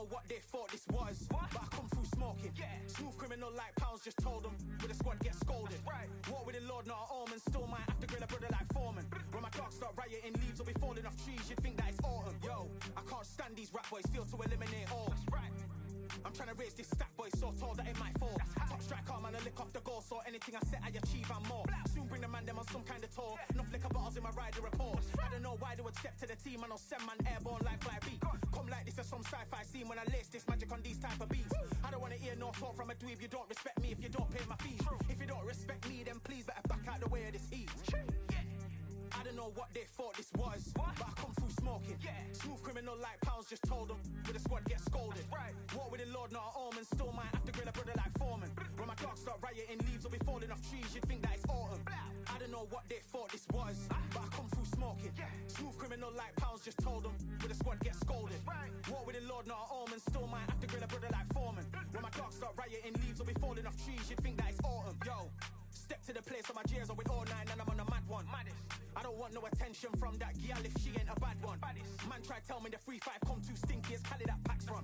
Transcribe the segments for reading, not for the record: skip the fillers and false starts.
know what they thought this was, but I come through smoking. Smooth criminal like pounds, just told them with a squad get scolded. Walk with the Lord, not an omen. Still might have to grill a brother like Foreman. When my dogs start rioting, leaves will be falling off trees. You'd think that it's autumn. Yo, I can't stand these rap boys, feel to eliminate all. I'm trying to raise this stack, boy, so tall that it might fall. Top striker, man, I lick off the goal, so anything I set, I achieve and more. Soon bring the man them on some kind of tour. No flicker bottles in my rider report. I don't know why they would step to the team, and I'll send man airborne like fly beat. Come like this as some sci-fi scene when I lace this magic on these type of beats. I don't want to hear no talk from a dweeb. You don't respect me if you don't pay my fees. If you don't respect me, then please better back out the way of this heat. I don't know what they thought this was, but I come through smoking. Smooth criminal like pounds, just told them with a squad get scolded. Walk with the Lord, not an omen. Still might have to grill a brother like Foreman. When my dogs start rioting, leaves will be falling off trees. You'd think that it's autumn. I don't know what they thought this was, but I come through smoking. Smooth criminal like pounds, just told them with a squad get scolded. Walk with the Lord, not an omen. Still might have to grill a brother like Foreman. When my dogs start rioting, leaves will be falling off trees. You'd think that it's autumn. Yo, step to the place on my J's are with all nine and I'm on a mad one. I don't want no attention from that gal if she ain't a bad one. Man try tell me the 3-5 come too stinky as Cali that packs from.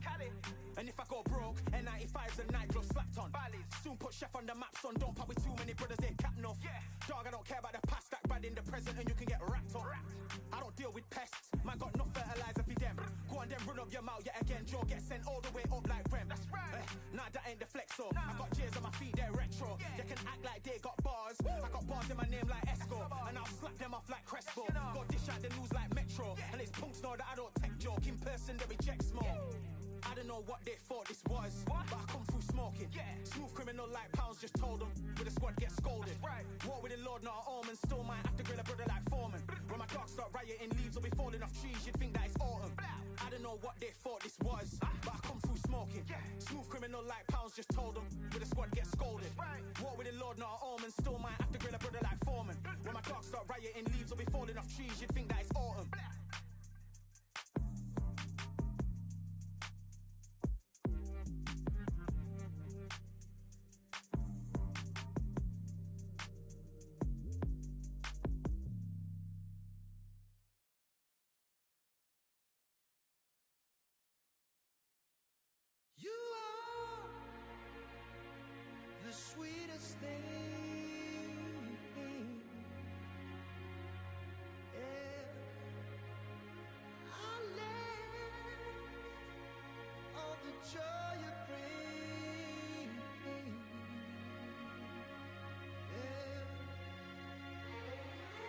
And if I go broke, N95's a nightglove slapped on. Soon put chef on the map, son. Don't pop with too many brothers, they cap enough. Dog, I don't care about the past, that bad in the present and you can get wrapped up. I don't deal with pests, man got no fertilizer for them. Go on then run up your mouth yet again, Joe get sent all the way up like Rem. Nah, that ain't the flex so. I got J's on my feet, they're retro. They can act like they got bars. I got bars in my name like Esco, and I'll slap them off like Crespo. Go dish out the news like Metro, and it's punks know that I don't tech joke. In person they reject smoke. I don't know what they thought this was, but I come through smoking. Smooth criminal like pounds, just told them with a squad get scolded. Walk with the Lord, not an omen. Still might have to grill a brother like Foreman. When my dogs start rioting, leaves will be falling off trees. You'd think that it's autumn. I don't know what they thought this was, but I come through smoking. Smooth criminal like pounds, just told them with a squad get scolded. Walk with the Lord, not an omen. Still might have to grill a brother like Foreman. When my dogs start rioting, leaves will be falling off trees. You'd think that it's autumn. You are the sweetest thing, yeah. I live all the joy you bring, yeah.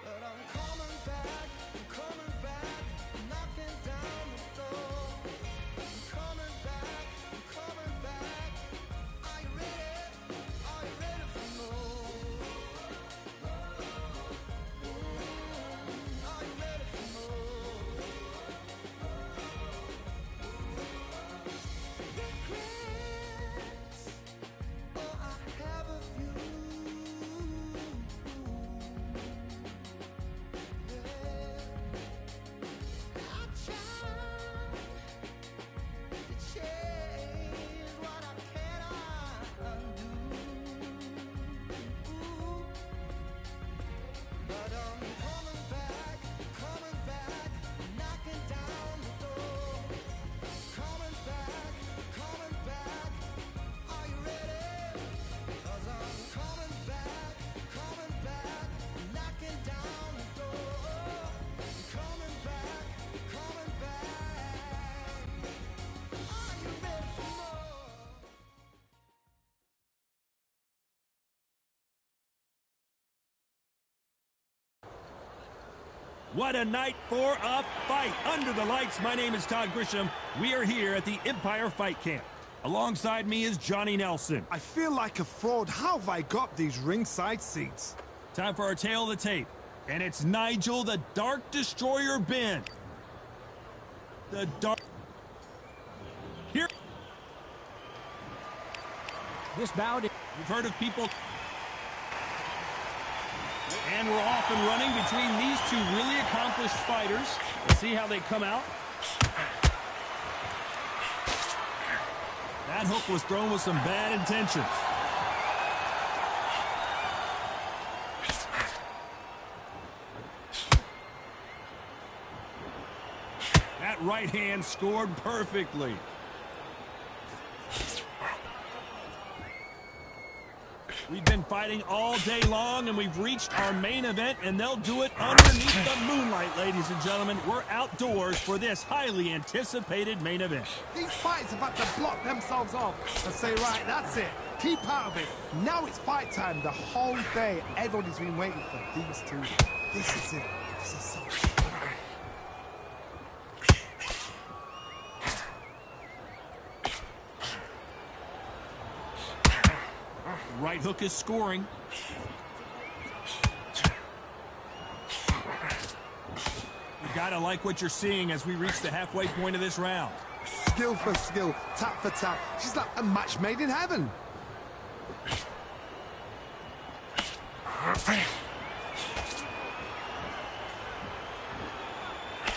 But I'm coming back, knocking down the door. I'm coming back. Are you ready? Are you ready for more? Are you ready for more? Regrets, oh, I have a few. Yeah. I tried to change what I cannot undo, but I'm coming back, knocking down the door. Coming back, are you ready? 'Cause I'm coming back, knocking down the door. Coming back, are you ready for more? What a night for a fight. Under the lights, my name is Todd Grisham. We are here at the Empire Fight Camp. Alongside me is Johnny Nelson. I feel like a fraud. How have I got these ringside seats? Time for our tale of the tape. And it's Nigel the Dark Destroyer Ben. The Dark... Here... This bout... You've heard of people... And we're off and running between these two really accomplished fighters. Let's see how they come out. That hook was thrown with some bad intentions. That right hand scored perfectly. We've been fighting all day long, and we've reached our main event, and they'll do it underneath the moonlight, ladies and gentlemen. We're outdoors for this highly anticipated main event. These fighters have had to block themselves off and say, right, that's it. Keep out of it. Now it's fight time. The whole day, everybody's been waiting for these two. This is it. This is so Right hook is scoring. You gotta like what you're seeing as we reach the halfway point of this round. skill for skill, tap for tap. She's like a match made in heaven.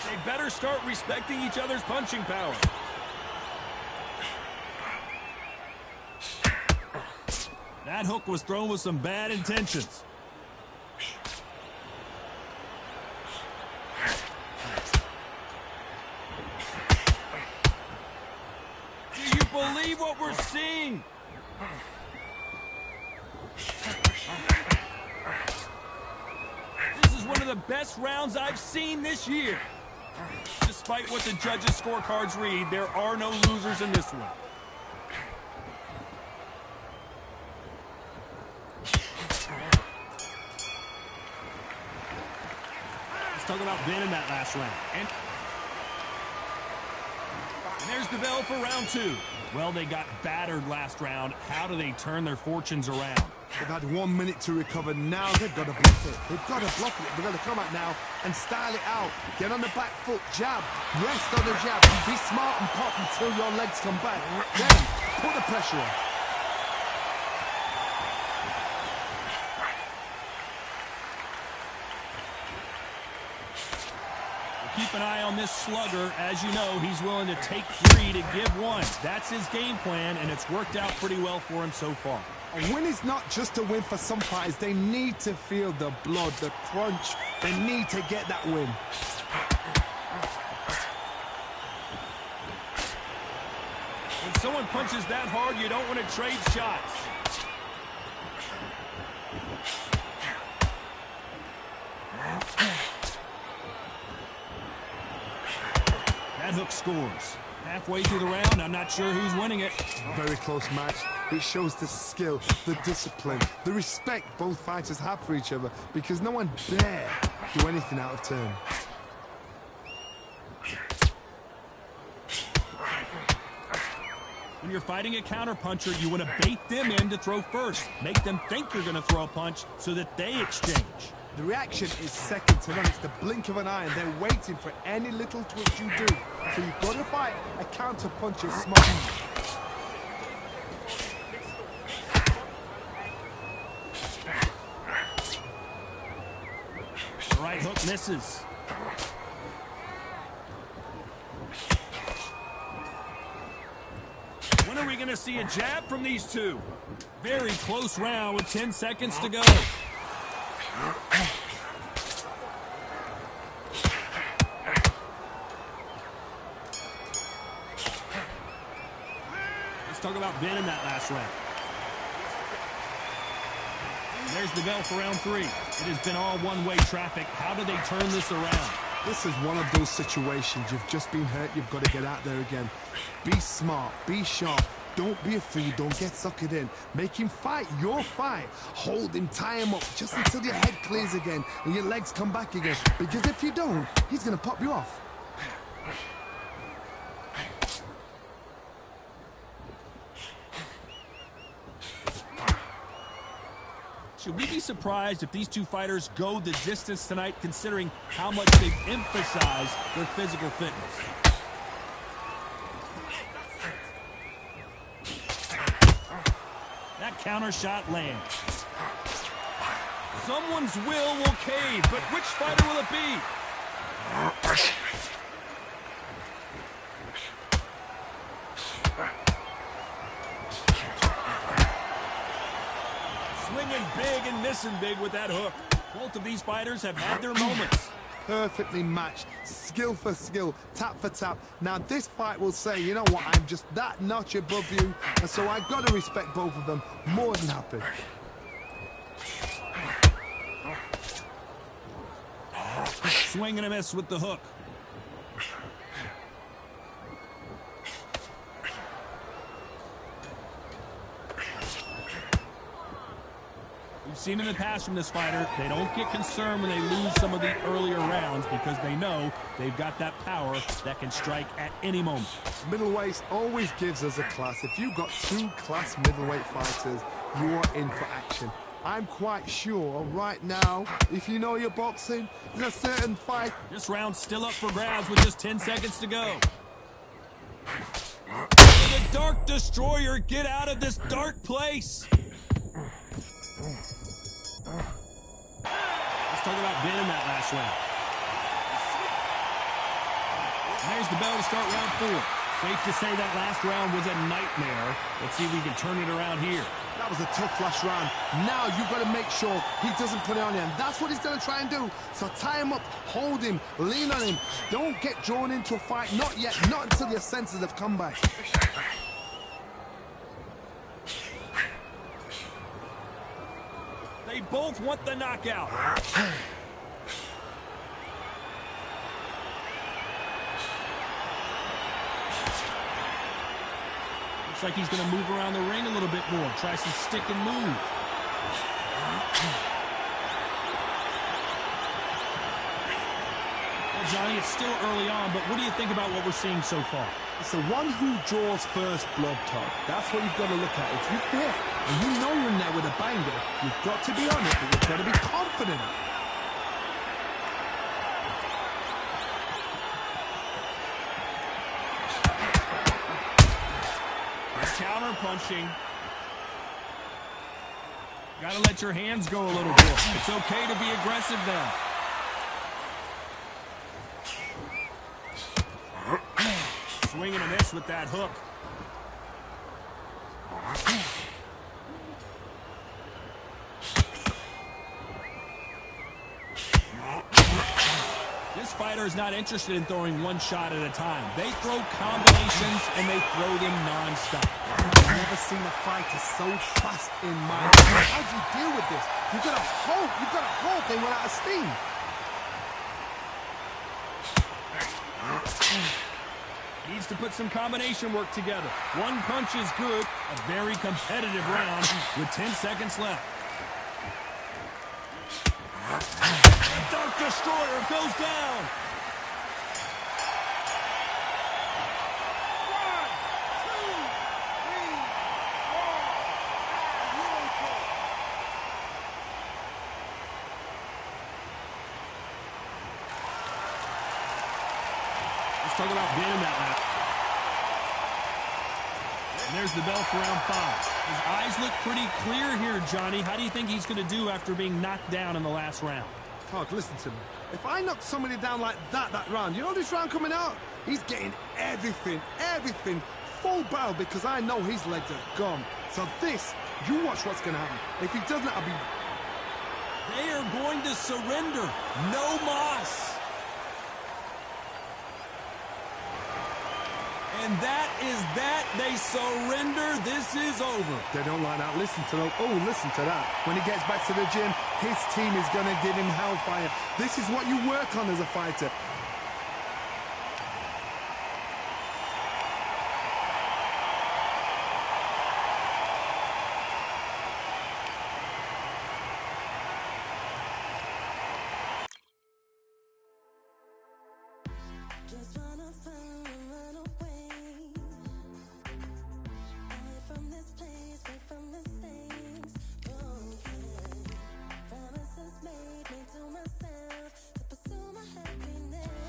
They better start respecting each other's punching power. That hook was thrown with some bad intentions. Do you believe what we're seeing? This is one of the best rounds I've seen this year. Despite what the judges' scorecards read, there are no losers in this one. Talk about winning that last round. And there's the bell for round two. Well, they got battered last round. How do they turn their fortunes around? They've had 1 minute to recover. Now they've got to block it. They've got to block it. They've got to come out now and style it out. Get on the back foot, jab. Rest on the jab. Be smart and pop until your legs come back. Then put the pressure on. Keep an eye on this slugger. As you know, he's willing to take 3 to give 1. That's his game plan, and it's worked out pretty well for him so far. A win is not just a win for some fighters. They need to feel the blood, the crunch. They need to get that win. When someone punches that hard, you don't want to trade shots. That hook scores. Halfway through the round, I'm not sure who's winning it. Very close match. It shows the skill, the discipline, the respect both fighters have for each other, because no one dare do anything out of turn. When you're fighting a counterpuncher, you want to bait them in to throw first. Make them think you're going to throw a punch so that they exchange. The reaction is second to none. It's the blink of an eye, and they're waiting for any little twitch you do. So you've got to fight a counter-puncher smart. The right hook misses. When are we going to see a jab from these two? Very close round with 10 seconds to go. Let's talk about winning that last round. There's the bell for round 3. It has been all one-way traffic. How do they turn this around? This is one of those situations. You've just been hurt. You've got to get out there again. Be smart. Be sharp. Don't be a fool. Don't get suckered in. Make him fight your fight. Hold him, tie him up just until your head clears again and your legs come back again. Because if you don't, he's going to pop you off. Should we be surprised if these two fighters go the distance tonight, considering how much they've emphasized their physical fitness? That counter shot lands. Someone's will cave, but which fighter will it be? Swinging big and missing big with that hook. Both of these fighters have had their moments. Perfectly matched, skill for skill, tap for tap. Now this fight will say, you know what, I'm just that notch above you, and so I've got to respect both of them more than happy. Swing and a miss with the hook. We've seen in the past from this fighter, they don't get concerned when they lose some of the earlier rounds because they know they've got that power that can strike at any moment. Middleweight always gives us a class. If you've got two class middleweight fighters, you are in for action. I'm quite sure right now, if you know your boxing, there's a certain fight. This round's still up for grabs with just 10 seconds to go. The Dark Destroyer, get out of this dark place. Let's talk about Ben in that last round. And there's the bell to start round 4. Safe to say that last round was a nightmare. Let's see if we can turn it around here. That was a tough last round. Now you've got to make sure he doesn't put it on you. And that's what he's going to try and do. So tie him up, hold him, lean on him. Don't get drawn into a fight. Not yet. Not until your senses have come back. They both want the knockout. Looks like he's going to move around the ring a little bit more. Tries to stick and move. Well, Johnny, it's still early on, but what do you think about what we're seeing so far? It's the one who draws first blood, Todd. That's what you've got to look at. If you hit and you know you're in there with a banger, you've got to be on it, but you've got to be confident. Counter punching. Got to let your hands go a little bit. It's okay to be aggressive now. Swing and a miss with that hook. This fighter is not interested in throwing one shot at a time. They throw combinations and they throw them non-stop. I've never seen a fighter so fast in my life. How do you deal with this? You've got to hope they run out of steam. Needs to put some combination work together. One punch is good. A very competitive round with 10 seconds left. Dark Destroyer goes down. Let's talk about Ben in that lap. And there's the bell for round 5. His eyes look pretty clear here, Johnny. How do you think he's going to do after being knocked down in the last round? Todd, listen to me. If I knock somebody down like that round, you know this round coming out? He's getting everything, full barrel because I know his legs are gone. So this, you watch what's going to happen. If he doesn't, I'll be... They are going to surrender. No mas. And that is that. They surrender. This is over. They don't like that. Listen to that. Oh, listen to that. When he gets back to the gym, his team is going to give him hellfire. This is what you work on as a fighter. Just wanna find and run away. Away from this place, away from this things. Oh yeah. Promises made me to myself to pursue my happiness.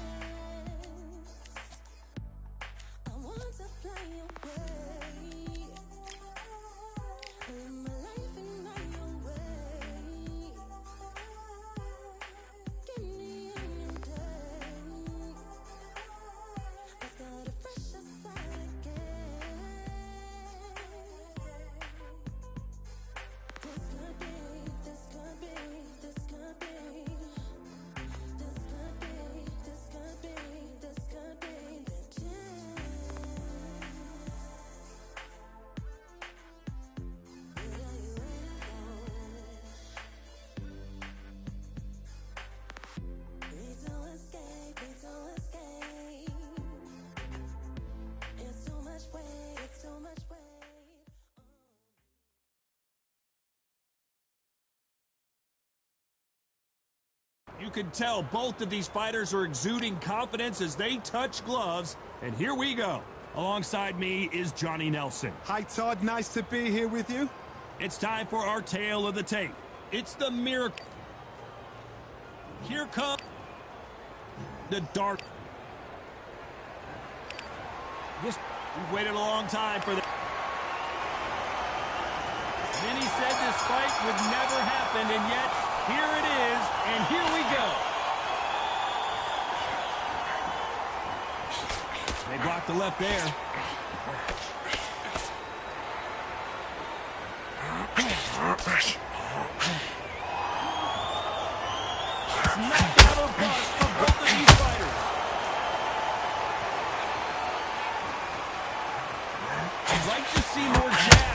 can tell both of these fighters are exuding confidence as they touch gloves. And here we go. Alongside me is Johnny Nelson. Hi, Todd. Nice to be here with you. It's time for our tale of the tape. It's the miracle. Here comes the dark. We've waited a long time for this. Many said this fight would never happen, and yet here it is, and here we go. They blocked the left there. It's knockout or bust for both of these fighters. I'd like to see more jabs.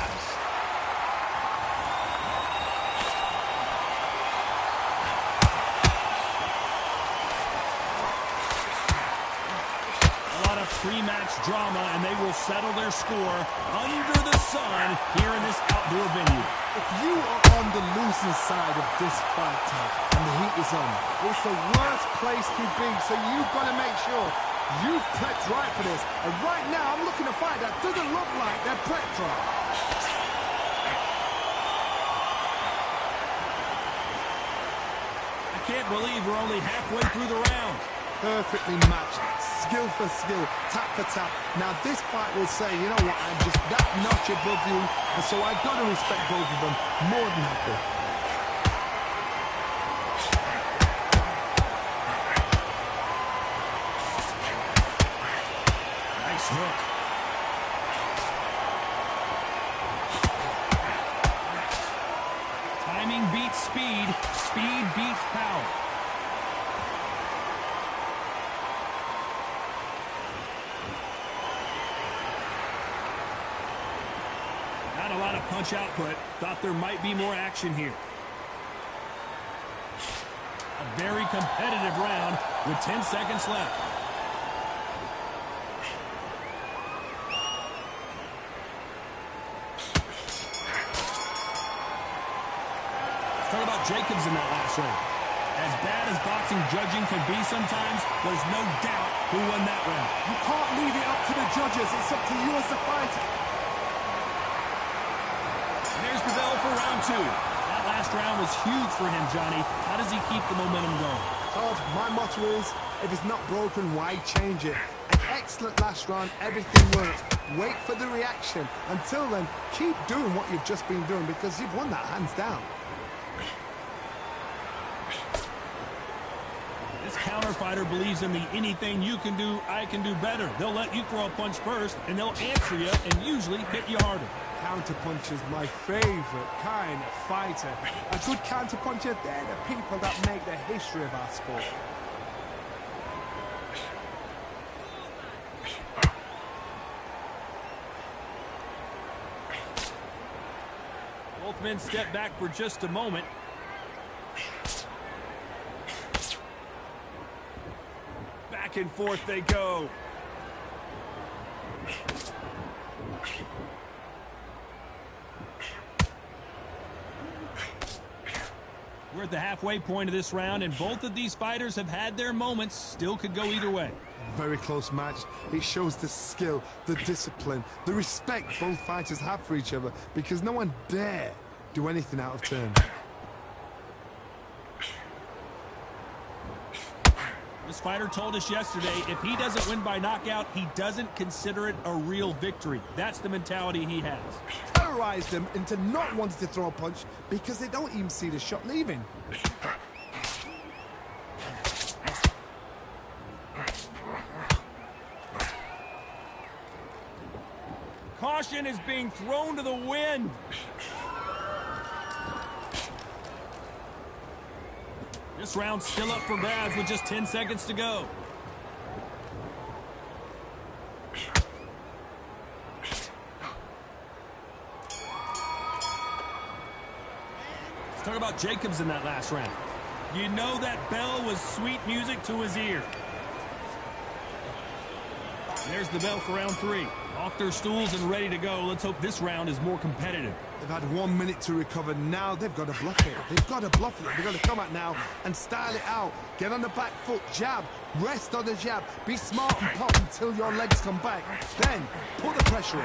Pre-match drama, and they will settle their score under the sun here in this outdoor venue. If you are on the losing side of this fight, Todd, and the heat is on, it's the worst place to be, so you've got to make sure you've prepped right for this. And right now, I'm looking at a fight that doesn't look like they're prepped right. I can't believe we're only halfway through the round. Perfectly matched, skill for skill, tap for tap. Now this fight will say, you know what, I'm just that notch above you, and so I've got to respect both of them more than happy. Nice hook. Timing beats speed, speed beats power. Not a lot of punch output. Thought there might be more action here. A very competitive round with 10 seconds left. Let's talk about Jacobs in that last round. As bad as boxing judging can be sometimes, there's no doubt who won that round. You can't leave it up to the judges. It's up to you as the fighter. There's the bell for round two. That last round was huge for him, Johnny. How does he keep the momentum going? Todd, my motto is, if it's not broken, why change it? An excellent last round, everything worked. Wait for the reaction. Until then, keep doing what you've just been doing because you've won that hands down. This counter fighter believes in the anything you can do, I can do better. They'll let you throw a punch first, and they'll answer you and usually hit you harder. Counterpunch is my favorite kind of fighter. A good counterpuncher, they're the people that make the history of our sport. Both men step back for just a moment. Back and forth they go. We're at the halfway point of this round, and both of these fighters have had their moments. Still could go either way. Very close match. It shows the skill, the discipline, the respect both fighters have for each other because no one dare do anything out of turn. This fighter told us yesterday, if he doesn't win by knockout, he doesn't consider it a real victory. That's the mentality he has. Terrorized them into not wanting to throw a punch because they don't even see the shot leaving. Caution is being thrown to the wind. This round's still up for grabs with just 10 seconds to go. Let's talk about Jacobs in that last round. You know that bell was sweet music to his ear. There's the bell for round three. Off their stools and ready to go. Let's hope this round is more competitive. They've had 1 minute to recover. Now they've got to bluff it. They've got to bluff it. They've got to come out now and style it out. Get on the back foot, jab, rest on the jab. Be smart and pop until your legs come back. Then put the pressure on.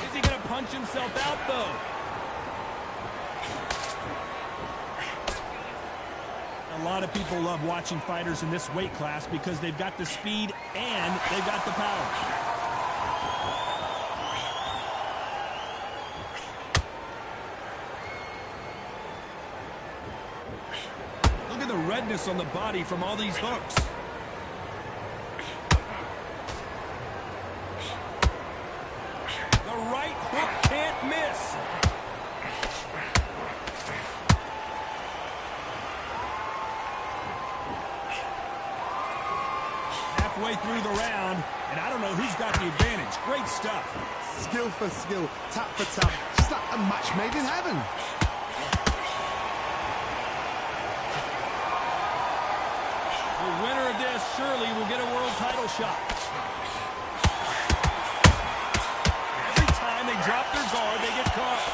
Is he going to punch himself out, though? A lot of people love watching fighters in this weight class because they've got the speed and they've got the power. Look at the redness on the body from all these hooks. The right hook can't miss. Halfway through the round, and I don't know who's got the advantage. Great stuff. Skill for skill, tap for tap. Just like a match made in heaven. The winner of this surely will get a world title shot. Every time they drop their guard, they get caught.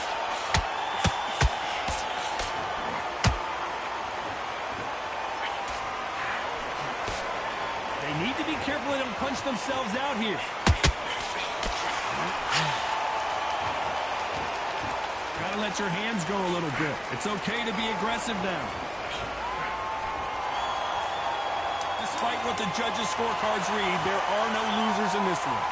They need to be careful they don't punch themselves out here. Gotta let your hands go a little bit. It's okay to be aggressive now. Despite what the judges' scorecards read, there are no losers in this one.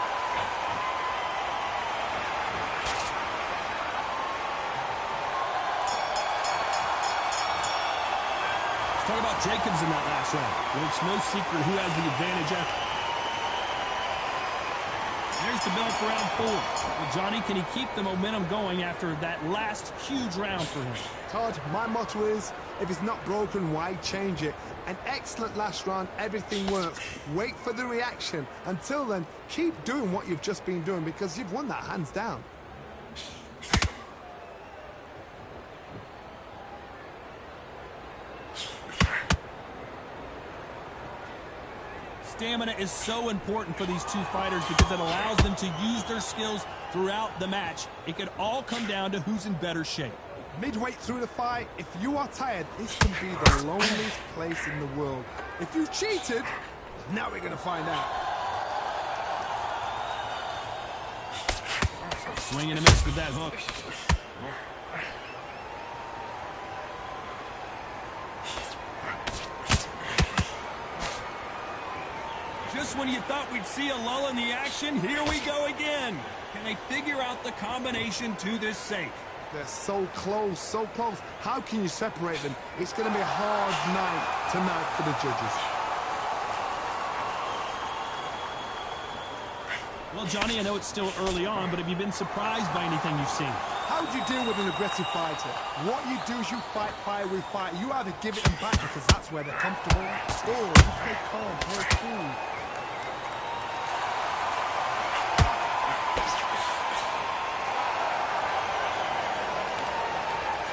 Let's talk about Jacobs in that last round. Well, it's no secret who has the advantage after. There's the bell for round 4. Well, Johnny, can he keep the momentum going after that last huge round for him? Todd, my motto is, if it's not broken, why change it? An excellent last round, everything works. Wait for the reaction. Until then, keep doing what you've just been doing because you've won that hands down. Stamina is so important for these two fighters because it allows them to use their skills throughout the match. It could all come down to who's in better shape. Midway through the fight, if you are tired, this can be the loneliest place in the world. If you cheated, now we're going to find out. Swing and a miss with that hook. Just when you thought we'd see a lull in the action, here we go again. Can they figure out the combination to this safe? They're so close, so close. How can you separate them? It's going to be a hard night tonight for the judges. Well, Johnny, I know it's still early on, but have you been surprised by anything you've seen? How do you deal with an aggressive fighter? What you do is you fight fire with fire. You either give it them back because that's where they're comfortable, or you play calm, play cool.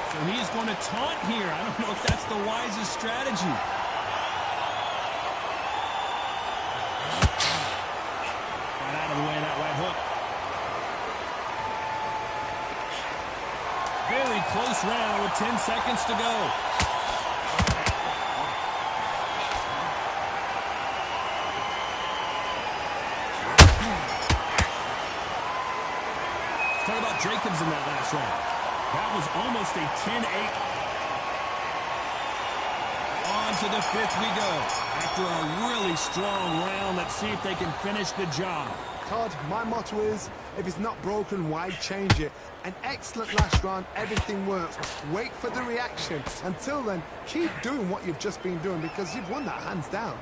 So he is going to taunt here. I don't know if that's the wisest strategy. Got out of the way of that right hook. Very close round with 10 seconds to go. Let's talk about Jacobs in that last round. That was almost a 10-8. On to the 5th we go. After a really strong round, let's see if they can finish the job. Todd, my motto is, if it's not broken, why change it? An excellent last round, everything works. Wait for the reaction. Until then, keep doing what you've just been doing because you've won that hands down.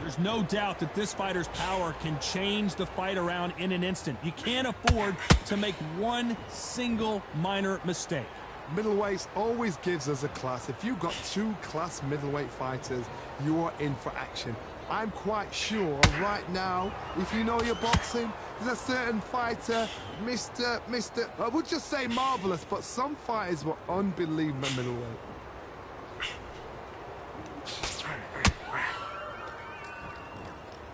There's no doubt that this fighter's power can change the fight around in an instant. You can't afford to make one single minor mistake. Middleweights always gives us a class. If you've got two class middleweight fighters, you are in for action. I'm quite sure right now, if you know your boxing, There's a certain fighter, Mr. I would just say marvelous, but some fighters were unbelievable middleweight.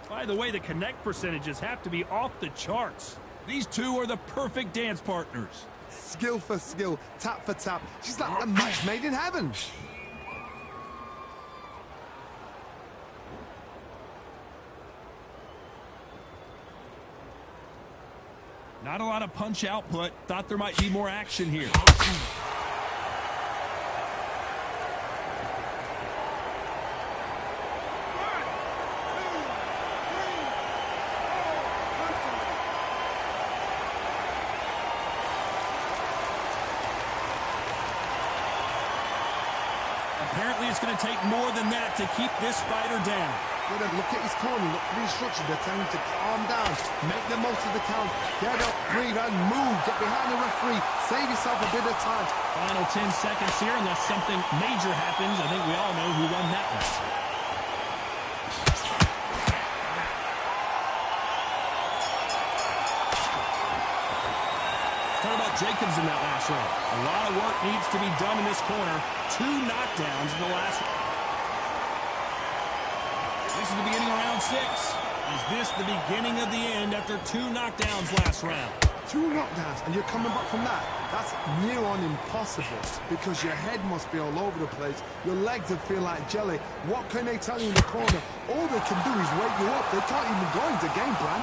By the way, the connect percentages have to be off the charts. These two are the perfect dance partners. Skill for skill, tap for tap. She's like a match made in heaven. Not a lot of punch output. Thought there might be more action here. Apparently it's going to take more than that to keep this fighter down. Look at his corner, look for the instructions. They're telling him to calm down, make the most of the count, get up, breathe, and move. Get behind the referee, save yourself a bit of time. Final 10 seconds here, unless something major happens. I think we all know who won that one. Talk about Jacobs in that last round. A lot of work needs to be done in this corner. 2 knockdowns in the last round. This is the beginning of round 6. Is this the beginning of the end after 2 knockdowns last round? 2 knockdowns, and you're coming back from that. That's near on impossible, because your head must be all over the place. Your legs will feel like jelly. What can they tell you in the corner? All they can do is wake you up. They can't even go into game plan.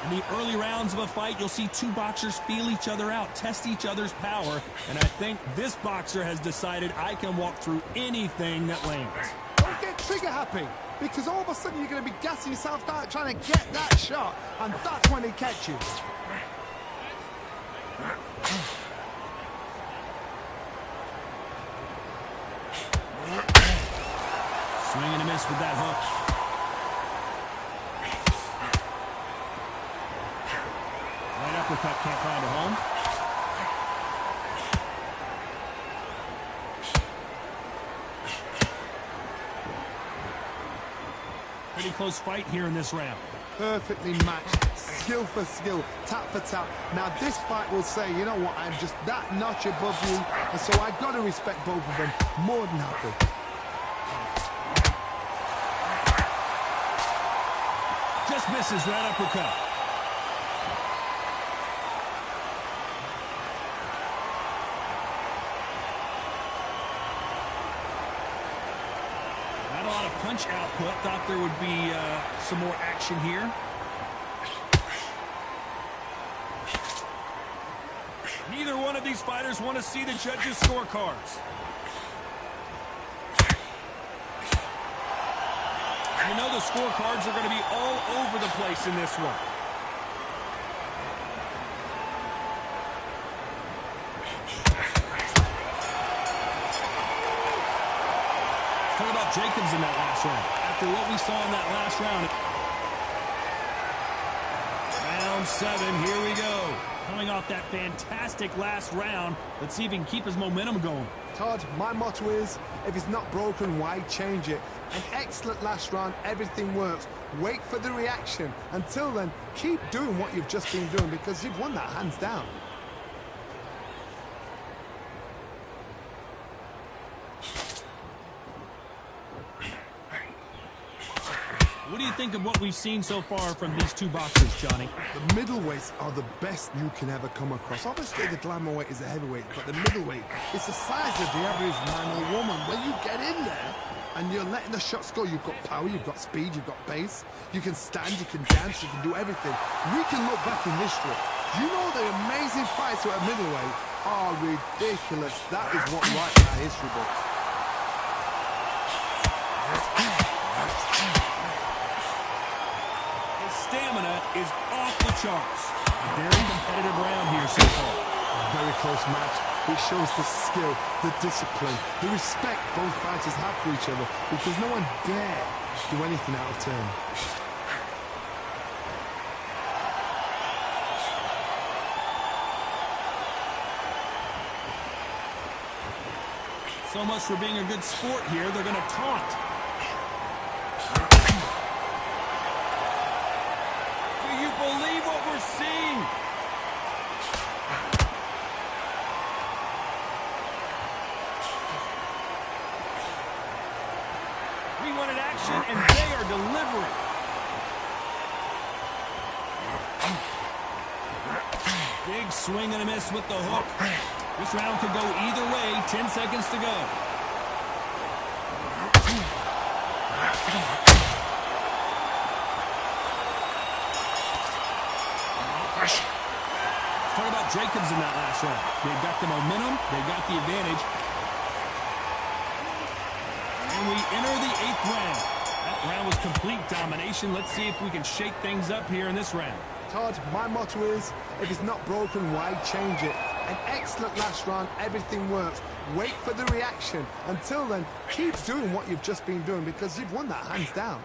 In the early rounds of a fight, you'll see 2 boxers feel each other out, test each other's power, and I think this boxer has decided I can walk through anything that lands. Don't get trigger happy, because all of a sudden you're going to be gassing yourself out trying to get that shot, and that's when they catch you. Swing and a miss with that hook. Uppercut can't find a home. Pretty close fight here in this round. Perfectly matched, skill for skill, tap for tap. Now this fight will say, you know what, I'm just that notch above you, and so I've got to respect both of them more than happy. Just misses right uppercut. Punch output. Thought there would be some more action here. Neither one of these fighters want to see the judges' scorecards. You know the scorecards are going to be all over the place in this one. Talk about Jacobs in that last round. After what we saw in that last round. Round 7, here we go. Coming off that fantastic last round, let's see if he can keep his momentum going. Todd, my motto is, if it's not broken, why change it? An excellent last round, everything works. Wait for the reaction. Until then, keep doing what you've just been doing, because you've won that hands down. What do you think of what we've seen so far from these 2 boxers, Johnny? The middleweights are the best you can ever come across. Obviously, the glamour weight is the heavyweight, but the middleweight is the size of the average man or woman. When you get in there and you're letting the shots go, you've got power, you've got speed, you've got pace. You can stand, you can dance, you can do everything. We can look back in history. You know the amazing fights at middleweight are ridiculous. That is what writes our history books. Stamina is off the charts. Very competitive round here so far. Very close match. It shows the skill, the discipline, the respect both fighters have for each other, because no one dare do anything out of turn. So much for being a good sport here. They're going to taunt. seeing? We wanted action, and they are delivering. Big swing and a miss with the hook. This round could go either way. 10 seconds to go. Talk about Jacobs in that last round. They've got the momentum. They've got the advantage. And we enter the 8th round. That round was complete domination. Let's see if we can shake things up here in this round. Todd, my motto is, if it's not broken, why change it? An excellent last round, everything works. Wait for the reaction. Until then, keep doing what you've just been doing because you've won that hands down.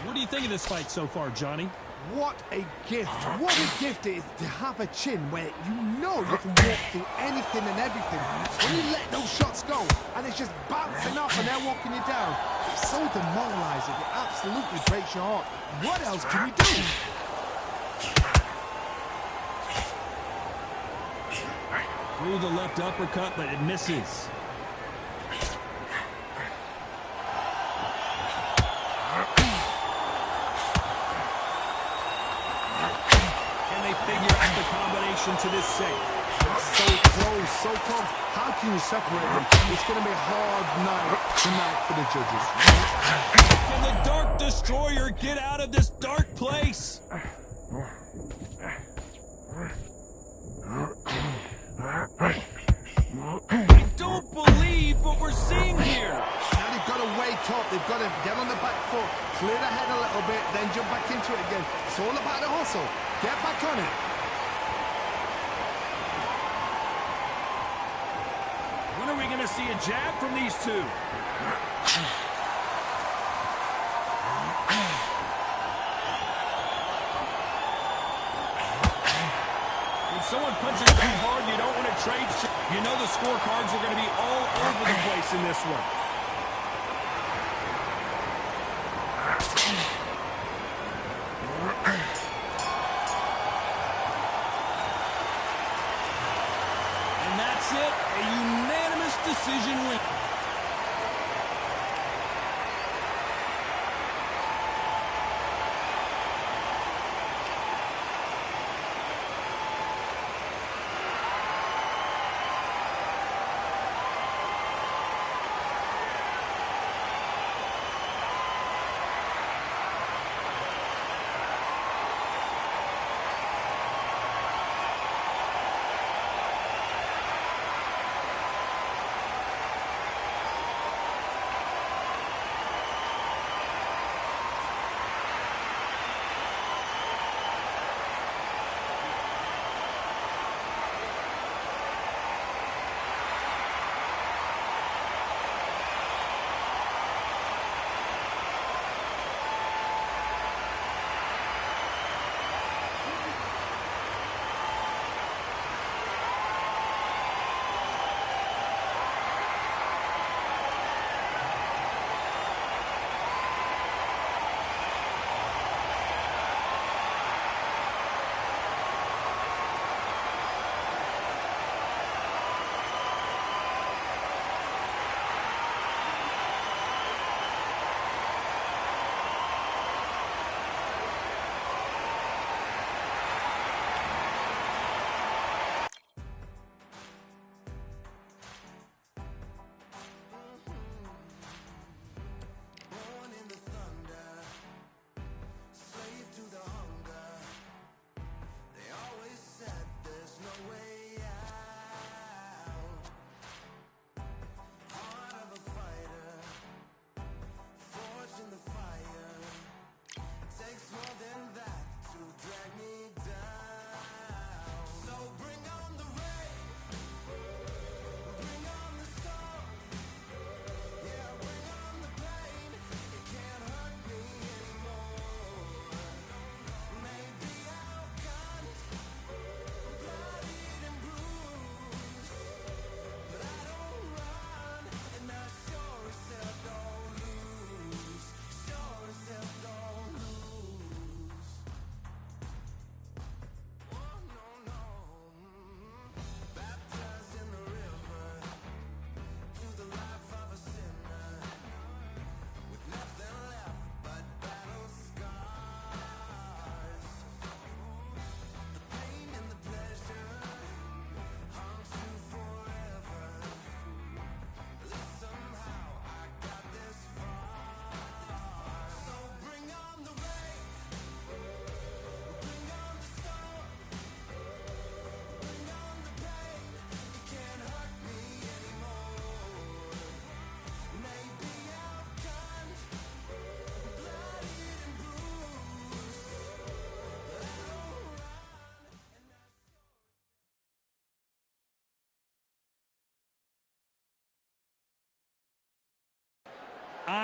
What do you think of this fight so far, Johnny? What a gift. What a gift it is to have a chin where you know you can walk through anything and everything. When you let those shots go and it's just bouncing off and they're walking you down, it's so demoralizing. It absolutely breaks your heart. What else can you do? Through the left uppercut, but it misses. Figure out the combination to this safe. So close, so close. How can you separate them? It's going to be a hard night tonight for the judges. Can the Dark Destroyer get out of this dark place? I don't believe what we're seeing here. Now they've got to wake up. They've got to get on the back foot, clear the head a little bit, then jump back into it again. It's all about the hustle. Get back on it. When are we going to see a jab from these two? When someone punches that hard, you don't want to trade. You know the scorecards are going to be all over the place in this one. And that's it, a unanimous decision win.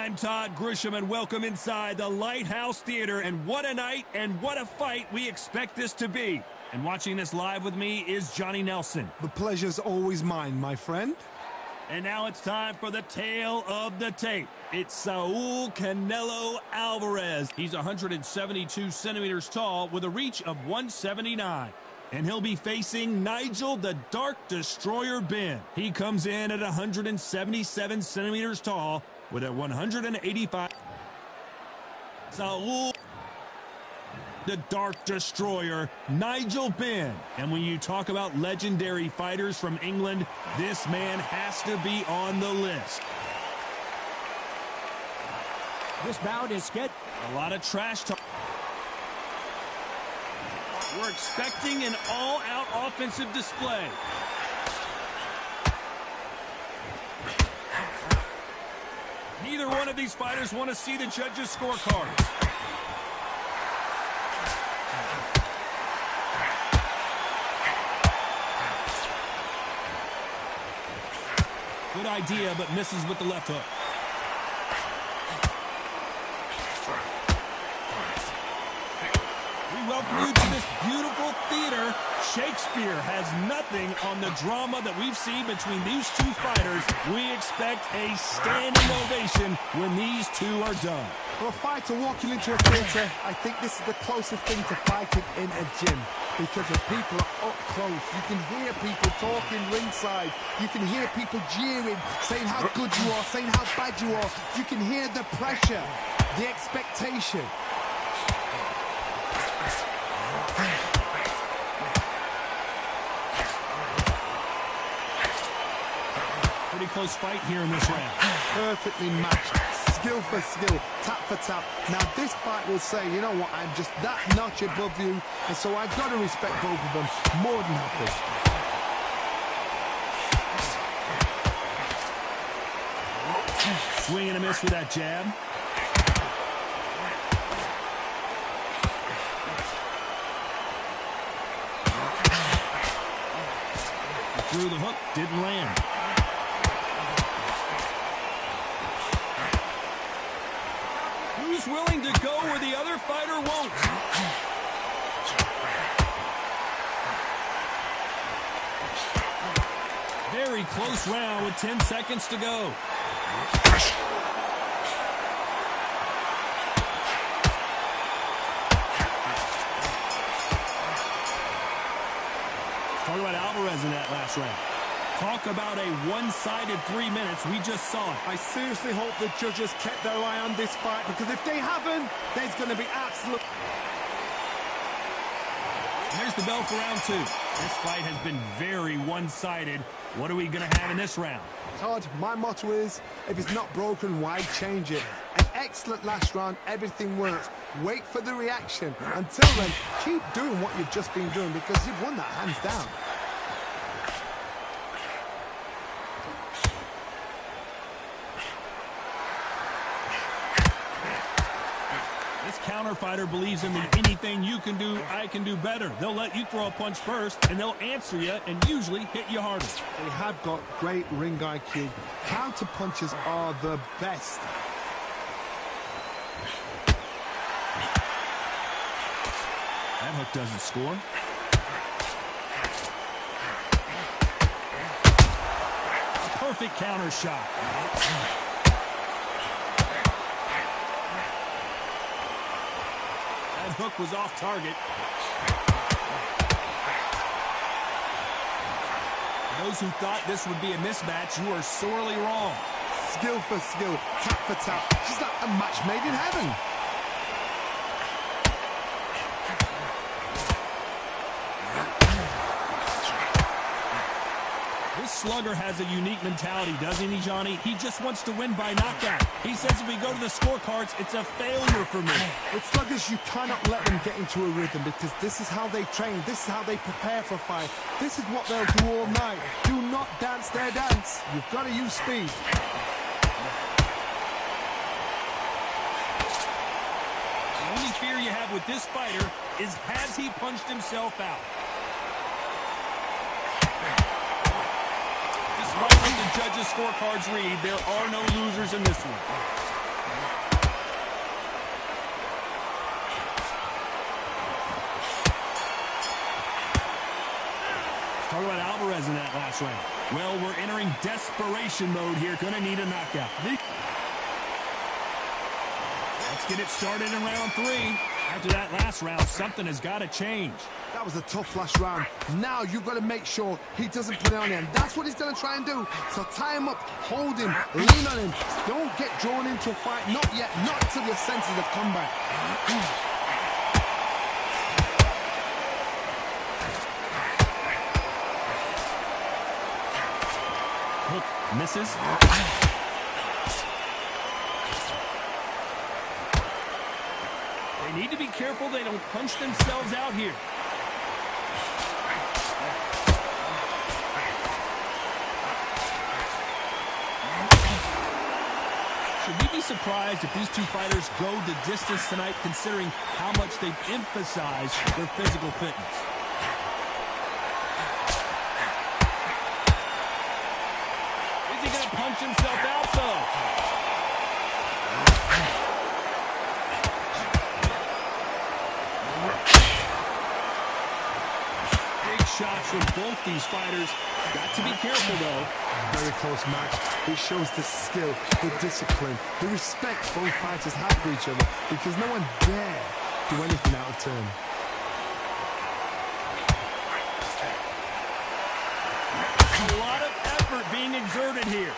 I'm Todd Grisham, and welcome inside the Lighthouse Theater. And what a night and what a fight we expect this to be. And watching this live with me is Johnny Nelson. The pleasure's always mine, my friend. And now it's time for the tale of the tape. It's Saul Canelo Alvarez. He's 172 centimeters tall with a reach of 179. And he'll be facing Nigel the Dark Destroyer Benn. He comes in at 177 centimeters tall with a 185. Saul the Dark Destroyer, Nigel Benn. And when you talk about legendary fighters from England, this man has to be on the list. This bout is scheduled. A lot of trash talk. We're expecting an all-out offensive display. Neither one of these fighters want to see the judges' scorecards. Good idea, but misses with the left hook. We welcome you to this beautiful theater. Shakespeare has nothing on the drama that we've seen between these two fighters. We expect a standing ovation when these two are done. For a fighter walking into a theatre, I think this is the closest thing to fighting in a gym. Because the people are up close. You can hear people talking ringside. You can hear people jeering, saying how good you are, saying how bad you are. You can hear the pressure, the expectation. Pretty close fight here in this round. Perfectly matched. Skill for skill, tap for tap. Now this fight will say, you know what, I'm just that notch above you, and so I've got to respect both of them more than happy. Swing and a miss with that jab. Threw the hook, didn't land. Who's willing to go where the other fighter won't? Very close round with 10 seconds to go. Talk about Alvarez in that last round. Talk about a one-sided 3 minutes. We just saw it. I seriously hope the judges kept their eye on this fight, because if they haven't, there's going to be absolute... Here's the bell for round two. This fight has been very one-sided. What are we going to have in this round? Todd, my motto is, if it's not broken, why change it? An excellent last round, everything works. Wait for the reaction. Until then, keep doing what you've just been doing, because you've won that hands down. This counter fighter believes in the anything you can do, I can do better. They'll let you throw a punch first, and they'll answer you and usually hit you harder. They have got great ring IQ. Counter punches are the best. That hook doesn't score. A perfect counter shot. That hook was off target. Those who thought this would be a mismatch, you are sorely wrong. Skill for skill, tap for tap. She's like a match made in heaven. This slugger has a unique mentality, doesn't he, Johnny? He just wants to win by knockout. He says if we go to the scorecards, it's a failure for me. With sluggers, you cannot let them get into a rhythm, because this is how they train. This is how they prepare for a fight. This is what they'll do all night. Do not dance their dance. You've got to use speed. The only fear you have with this fighter is, has he punched himself out? Despite what the judges' scorecards read, there are no losers in this one. Talk about Alvarez in that last round. Well, we're entering desperation mode here. Gonna need a knockout. Let's get it started in round 3. After that last round, something has got to change. That was a tough last round. Now you've got to make sure he doesn't put it on him. That's what he's going to try and do. So tie him up, hold him, lean on him. Don't get drawn into a fight. Not yet. Not until your senses have come back. Hook misses. They need to be careful they don't punch themselves out here. Should we be surprised if these two fighters go the distance tonight, considering how much they've emphasized their physical fitness? Is he going to punch himself out, though? Shots from both these fighters. Got to be careful, though. Very close match. It shows the skill, the discipline, the respect both fighters have for each other, because no one dare do anything out of turn. A lot of effort being exerted here.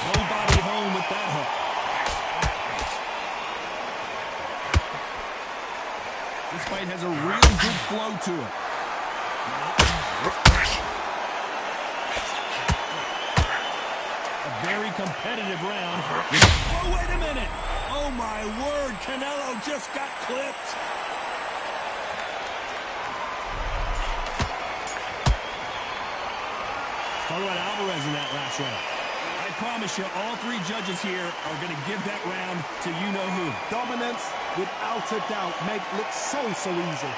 Nobody home with that hook. This fight has a real good flow to it. A very competitive round. Oh, wait a minute. Oh, my word. Canelo just got clipped. Talk about Alvarez in that last round. I promise you, all 3 judges here are going to give that round to you-know-who. Dominance, without a doubt, make look so easy.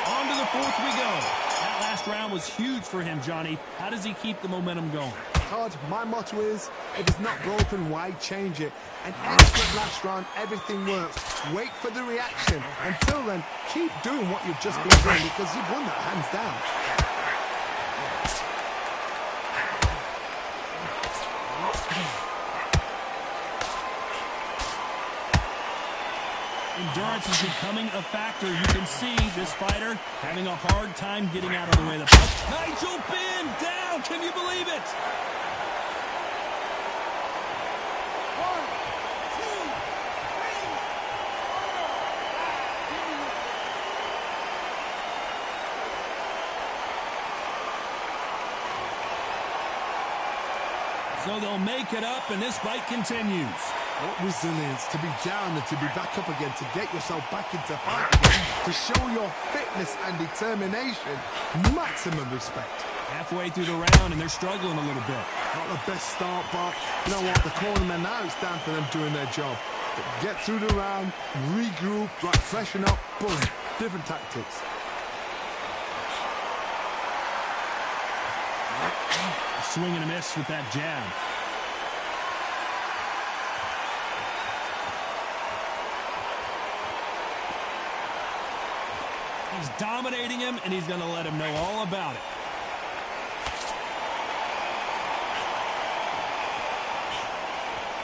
On to the 4th we go. That last round was huge for him, Johnny. How does he keep the momentum going? Todd, my motto is, if it's not broken, why change it? An excellent last round, everything works. Wait for the reaction. Until then, keep doing what you've just been doing, because you've won that hands down. Endurance is becoming a factor. You can see this fighter having a hard time getting out of the way of the punch. Nigel Benn down. Can you believe it? 1, 2, 3. So they'll make it up, and this fight continues. What resilience to be down and to be back up again, to get yourself back into fight again, to show your fitness and determination. Maximum respect. Halfway through the round, and they're struggling a little bit. Not the best start, but you know what? The cornermen, now it's down to them doing their job. Get through the round, regroup, right, freshen up, boom. Different tactics. A swing and a miss with that jab. He's dominating him, and he's going to let him know all about it.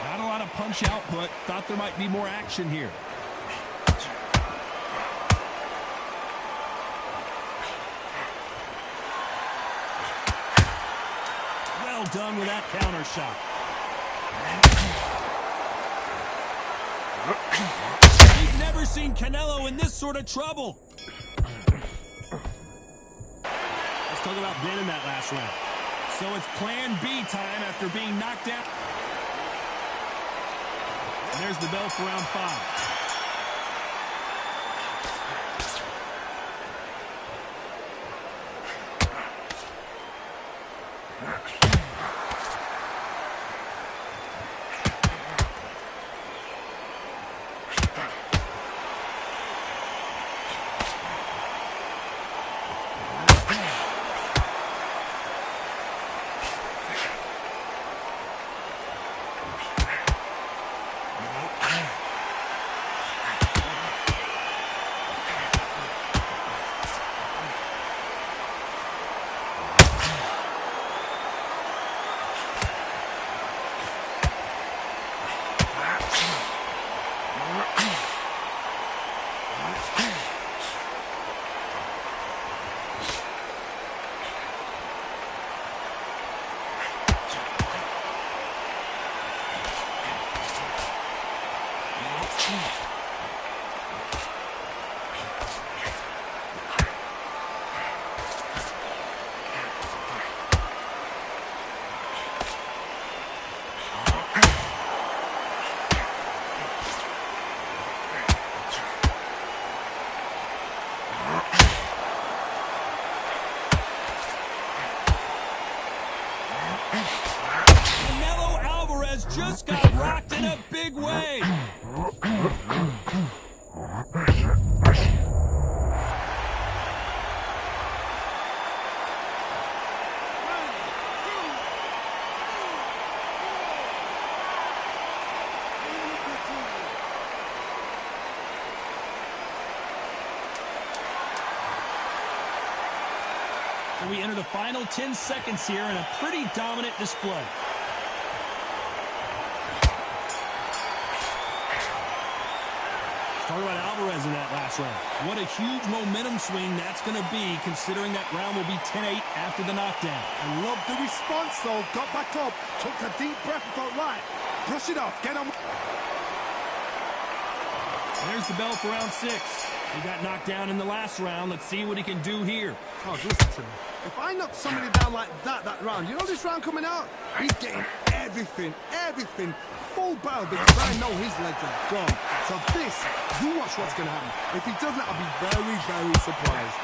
Not a lot of punch output. Thought there might be more action here. Well done with that counter shot. We've never seen Canelo in this sort of trouble. Let's talk about Benn in that last round. So it's plan B time after being knocked out. And there's the bell for round 5. Canelo Alvarez just got rocked in a big way. So we enter the final 10 seconds here in a pretty dominant display. Talk about Alvarez in that last round. What a huge momentum swing that's going to be, considering that round will be 10-8 after the knockdown. I love the response, though. Got back up, took a deep breath and thought, right, brush it off, get on. There's the bell for round 6. He got knocked down in the last round. Let's see what he can do here. Oh, listen to me. If I knock somebody down like that round, you know this round coming out? He's getting everything, full barrel, because I know his legs are gone. So this, you watch what's going to happen. If he doesn't, I'll be very, very surprised.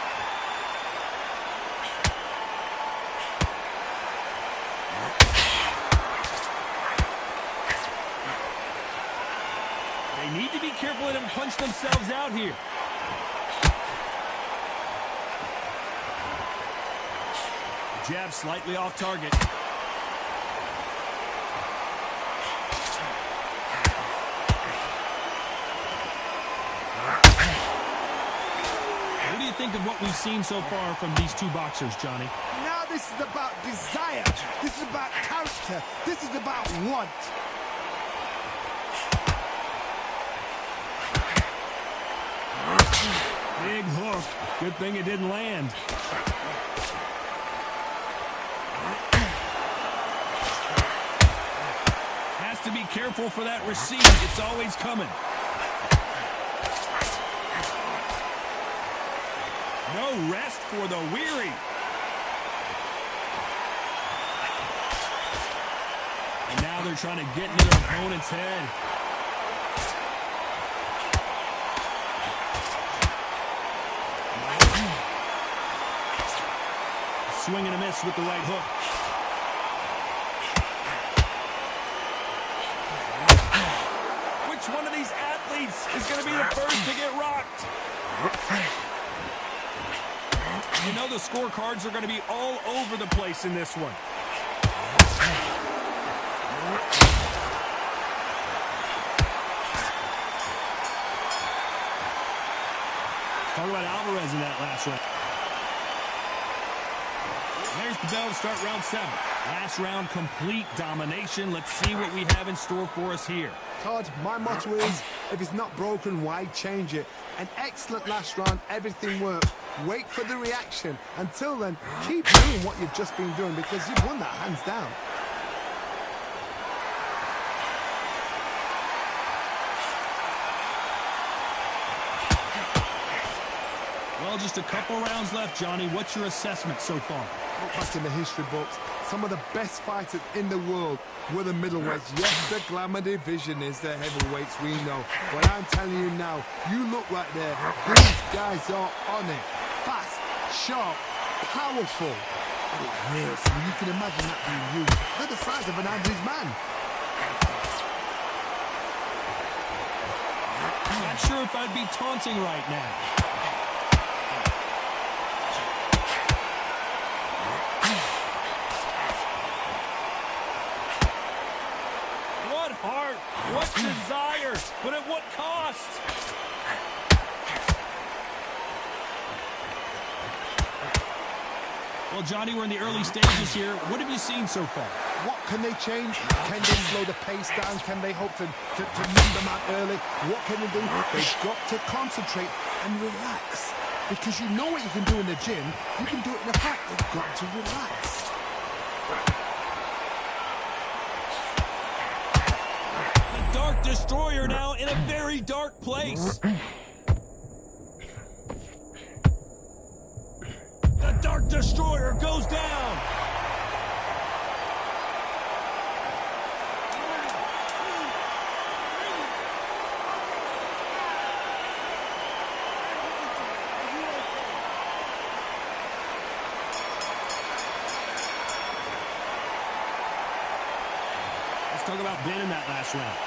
They need to be careful they don't punch themselves out here. Jab slightly off target. What do you think of what we've seen so far from these two boxers, Johnny? Now this is about desire. This is about character. This is about want. Big hook. Good thing it didn't land. Has to be careful for that receipt. It's always coming. No rest for the weary. And now they're trying to get into their opponent's head. Swing and a miss with the right hook. Which one of these athletes is going to be the first to get rocked? You know the scorecards are going to be all over the place in this one. Talk about Alvarez in that last round. There's the bell to start round 7. Last round, complete domination. Let's see what we have in store for us here. Todd, my motto is, if it's not broken, why change it? An excellent last round, everything worked. Wait for the reaction. Until then, keep doing what you've just been doing, because you've won that hands down. Well, just a couple rounds left, Johnny. What's your assessment so far? Look back in the history books, some of the best fighters in the world were the middleweights. Yes, the glamour division is the heavyweights, we know. But I'm telling you now, you look right there, these guys are on it. Fast, sharp, powerful. And it hurts. I mean, you can imagine that being used. They're the size of an average man. I'm not sure if I'd be taunting right now. What heart, what desire, but at what cost? Well, Johnny, we're in the early stages here. What have you seen so far? What can they change? Can they slow the pace down? Can they hope to numb them out early? What can they do? They've got to concentrate and relax. Because you know what you can do in the gym, you can do it in a fight. They've got to relax. The Dark Destroyer now in a very dark place. The Dark Dark Destroyer goes down. Let's talk about Ben in that last round.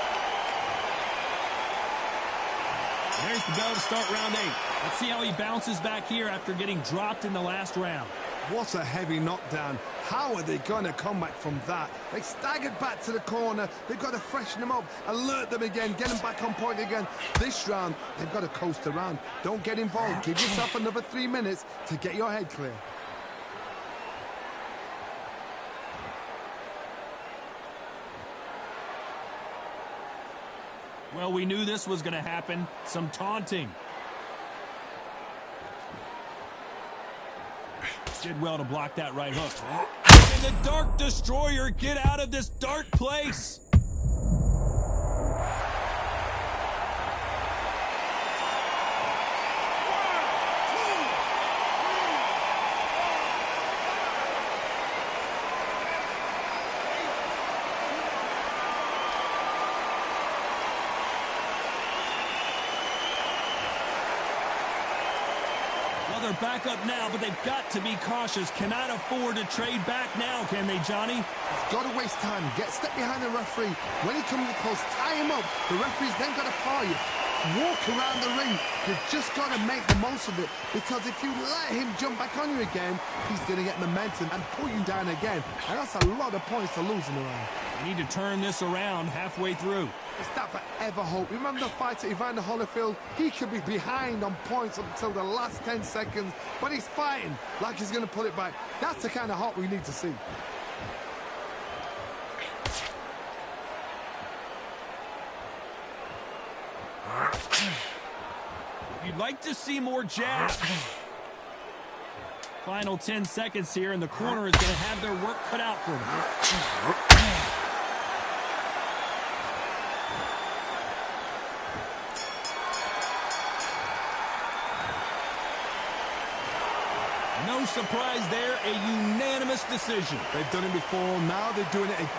There's the bell to start round 8. Let's see how he bounces back here after getting dropped in the last round. What a heavy knockdown. How are they going to come back from that? They staggered back to the corner. They've got to freshen them up, alert them again, get them back on point again. This round, they've got to coast around. Don't get involved. Give yourself another 3 minutes to get your head clear. Well, we knew this was going to happen. Some taunting. Did well to block that right hook. And the Dark Destroyer get out of this dark place. They're back up now, but they've got to be cautious. Cannot afford to trade back now, can they, Johnny? Got to waste time. Step behind the referee. When he comes close, tie him up. The referee's then got to paw you. Walk around the ring. You've just got to make the most of it, because if you let him jump back on you again, he's going to get momentum and pull you down again. And that's a lot of points to lose in a round. They need to turn this around halfway through. Is that forever hope? Remember the fight at Evander Holyfield? He could be behind on points until the last 10 seconds, but he's fighting like he's going to pull it back. That's the kind of hope we need to see. You'd like to see more jabs. Final 10 seconds here, and the corner is going to have their work cut out for them. No surprise there, a unanimous decision. They've done it before, now they're doing it again.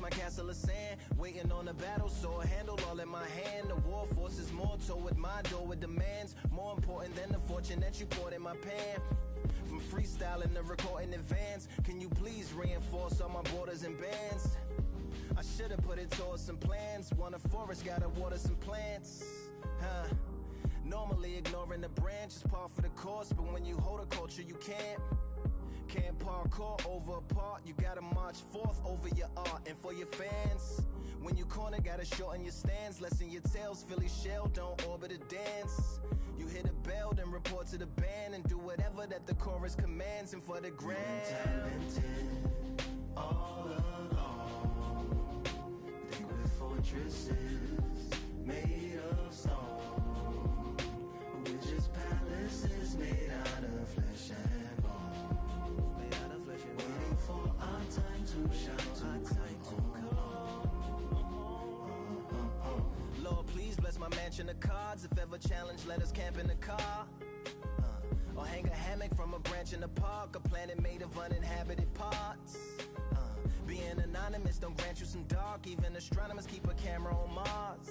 my castle of sand, waiting on the battle, so a handle all in my hand. The war forces more toward my door with demands, more important than the fortune that you poured in my pan. From freestyling to recording advance, can you please reinforce all my borders and bands? I should've put it towards some plans. Want a forest, gotta water some plants. Normally ignoring the branch is par for the course, but when you hold a culture you can't parkour over a part. You gotta march forth over your art. And for your fans, when you corner, gotta shorten your stance. Lessen your tails, Philly shell, don't orbit a dance. You hit a bell, then report to the band, and do whatever that the chorus commands. And for the grand, talented all along. Think we're fortresses made of stone, but we're just palaces made out of flesh and bone. Waiting for our time to shine, Lord, please bless my mansion of cards. If ever challenged, let us camp in the car. Or hang a hammock from a branch in the park. A planet made of uninhabited parts. Being anonymous don't grant you some dark. Even astronomers keep a camera on Mars.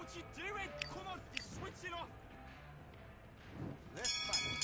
What you doing? Come on, you're switching off. Let's fight.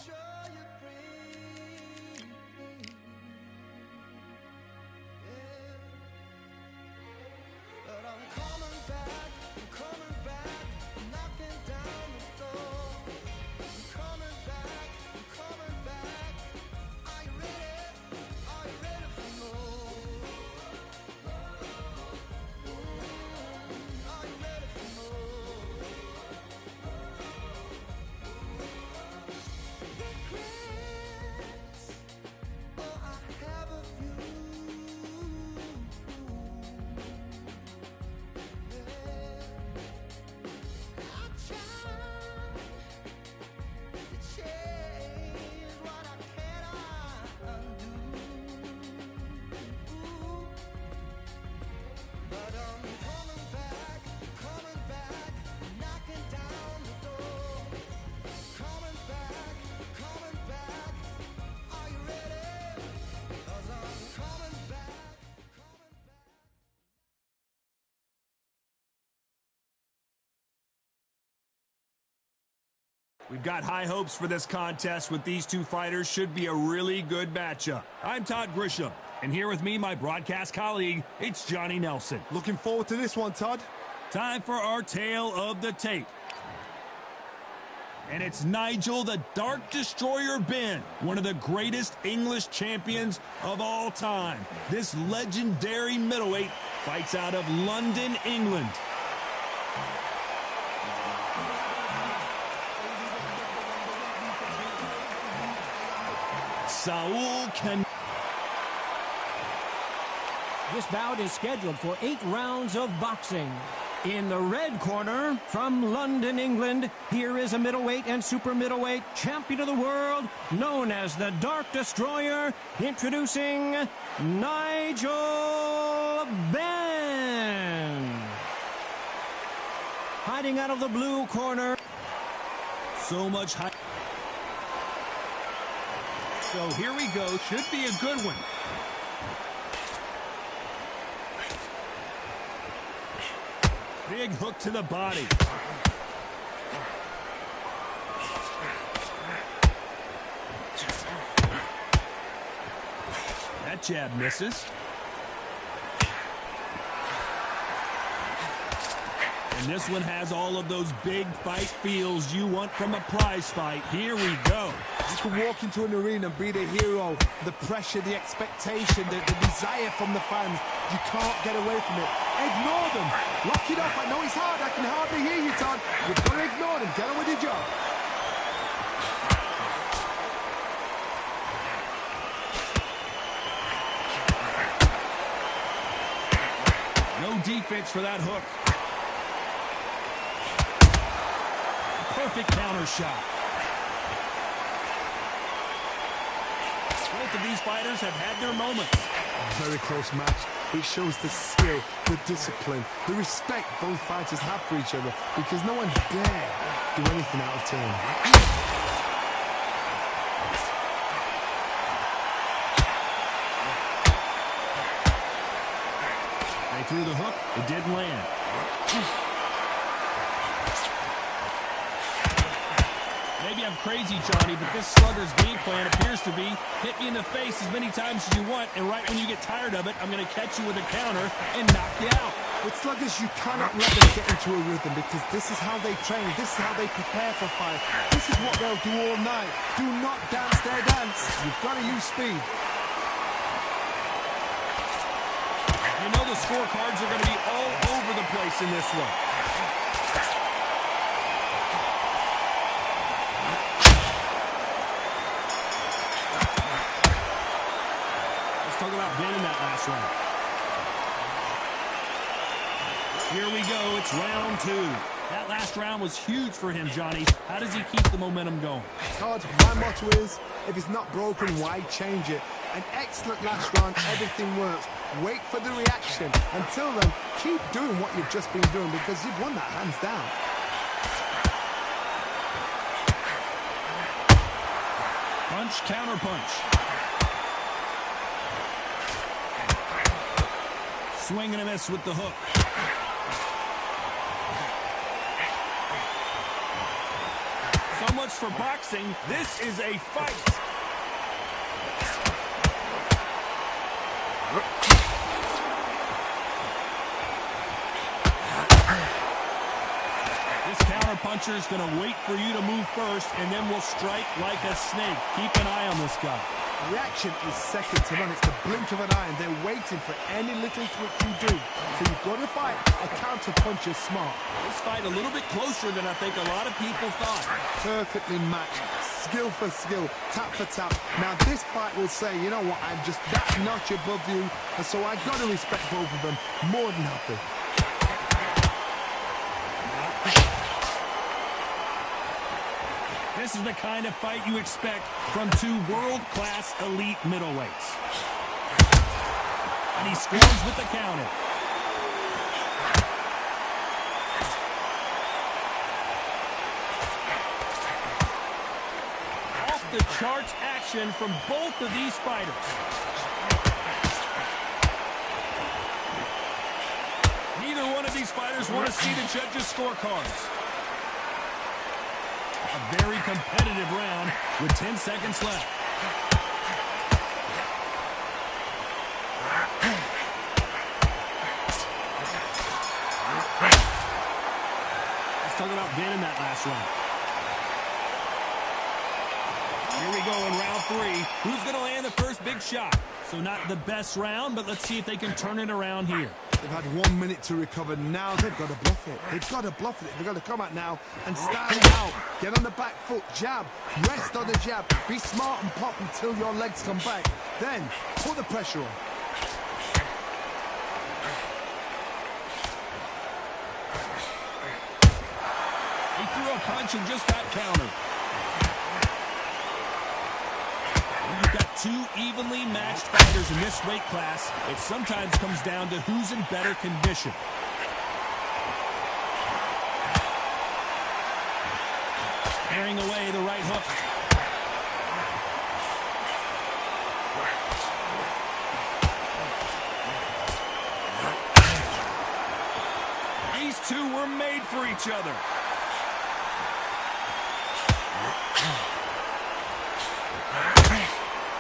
joy you bring. Yeah. But I'm coming back, knocking down the door. I'm coming back, Are you ready? Are you ready for more? Are you ready for more? Regrets, oh, I have a few. I tried to change what I cannot undo. But I'm coming back, knocking down the door. Coming back, are you ready? 'Cause I'm coming back. We've got high hopes for this contest with these two fighters. Should be a really good matchup. I'm Todd Grisham, and here with me, my broadcast colleague, it's Johnny Nelson. Looking forward to this one, Todd. Time for our tale of the tape. And it's Nigel the Dark Destroyer Benn, one of the greatest English champions of all time. This legendary middleweight fights out of London, England. Saul Canelo. This bout is scheduled for 8 rounds of boxing. In the red corner, from London, England, here is a middleweight and super middleweight champion of the world, known as the Dark Destroyer, introducing Nigel Benn. Hiding out of the blue corner. So much hype. So here we go. Should be a good one. Big hook to the body. That jab misses. And this one has all of those big fight feels you want from a prize fight. Here we go. You can walk into an arena and be the hero. The pressure, the expectation, the desire from the fans. You can't get away from it. Ignore them. Lock it up. I know it's hard. I can hardly hear you, Todd. You've got to ignore them. Get on with your job. No defense for that hook. Perfect counter shot. Both of these fighters have had their moments. Very close match. It shows the skill, the discipline, the respect both fighters have for each other, because no one dare do anything out of turn. They threw the hook. It didn't land. Maybe I'm crazy, Johnny, but this slugger's game plan appears to be hit me in the face as many times as you want, and right when you get tired of it, I'm going to catch you with a counter and knock you out. With sluggers, you cannot let them get into a rhythm, because this is how they train, this is how they prepare for fight. This is what they'll do all night. Do not dance their dance. You've got to use speed. You know the scorecards are going to be all over the place in this one. Talk about Benn in that last round. Here we go. It's round 2. That last round was huge for him, Johnny. How does he keep the momentum going? Todd, my motto is, if it's not broken, why change it? An excellent last round. Everything works. Wait for the reaction. Until then, keep doing what you've just been doing, because you've won that hands down. Punch, counter punch. Swing and a miss with the hook. much for boxing. This is a fight. This counterpuncher is going to wait for you to move first, and then will strike like a snake. Keep an eye on this guy. Reaction is second to none. It's the blink of an eye, and they're waiting for any little twitch you do. So you've got to fight a counter-puncher smart. This fight a little bit closer than I think a lot of people thought. Perfectly matched, skill for skill, tap for tap. Now this fight will say, you know what, I'm just that notch above you, and so I've got to respect both of them more than happy. This is the kind of fight you expect from two world-class elite middleweights. And he scores with the counter. Off the charts action from both of these fighters. Neither one of these fighters want to see the judges' scorecards. A very competitive round with 10 seconds left. Let's talk about winning that last round. Here we go in round 3. Who's going to land the first big shot? So not the best round, but let's see if they can turn it around here. They've had 1 minute to recover. Now they've got to bluff it. They've got to bluff it. They've got to come out now and start it out. Get on the back foot, jab, rest on the jab. Be smart and pop until your legs come back. Then put the pressure on. He threw a punch and just got countered. You've got two evenly matched fighters in this weight class. It sometimes comes down to who's in better condition. Tearing away the right hook. These two were made for each other.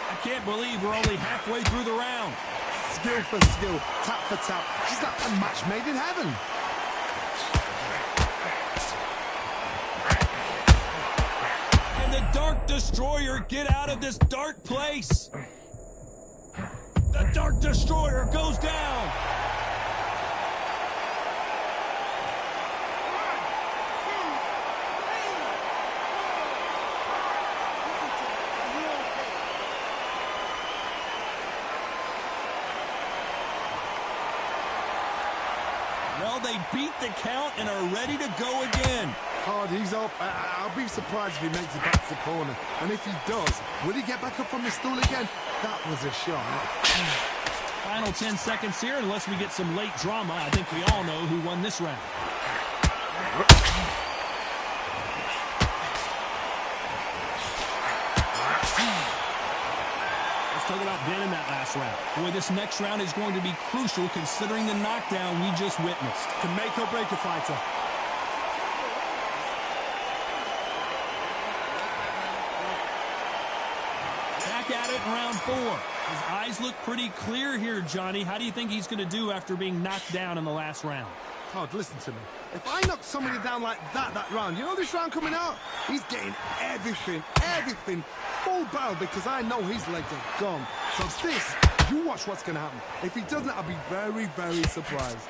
I can't believe we're only halfway through the round. Skill for skill, tap for tap. It's like a match made in heaven. And the Dark Destroyer, get out of this dark place. The Dark Destroyer goes down. Well, they beat the count and are ready to go again. Hard, he's up. I'll be surprised if he makes it back to the corner. And if he does, will he get back up from the stool again? That was a shot. Final 10 seconds here, unless we get some late drama. I think we all know who won this round. Let's talk about winning that last round. Boy, this next round is going to be crucial considering the knockdown we just witnessed. Can make or break a fighter. Back at it in round 4. His eyes look pretty clear here, Johnny. How do you think he's going to do after being knocked down in the last round? Todd, listen to me. If I knock somebody down like that round, you know this round coming out? He's getting everything, full barrel, because I know his legs are gone. So this, you watch what's going to happen. If he doesn't, I'll be very, very surprised.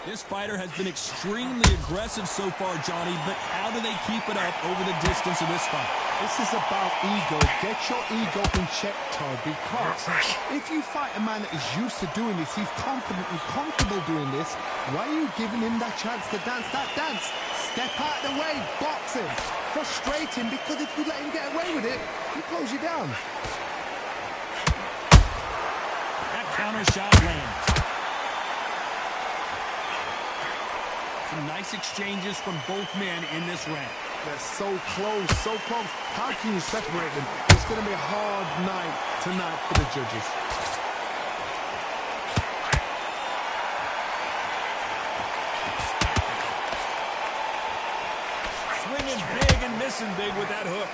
This fighter has been extremely aggressive so far, Johnny, but how do they keep it up over the distance of this fight? This is about ego. Get your ego in check, Todd, because if you fight a man that is used to doing this, he's confident and comfortable doing this, why are you giving him that chance to dance that dance? Step out of the way, box him, frustrate him, because if you let him get away with it, he'll close you down. That counter shot lands. Some nice exchanges from both men in this round. They're so close, so close. How can you separate them? It's going to be a hard night tonight for the judges. missing big with that hook.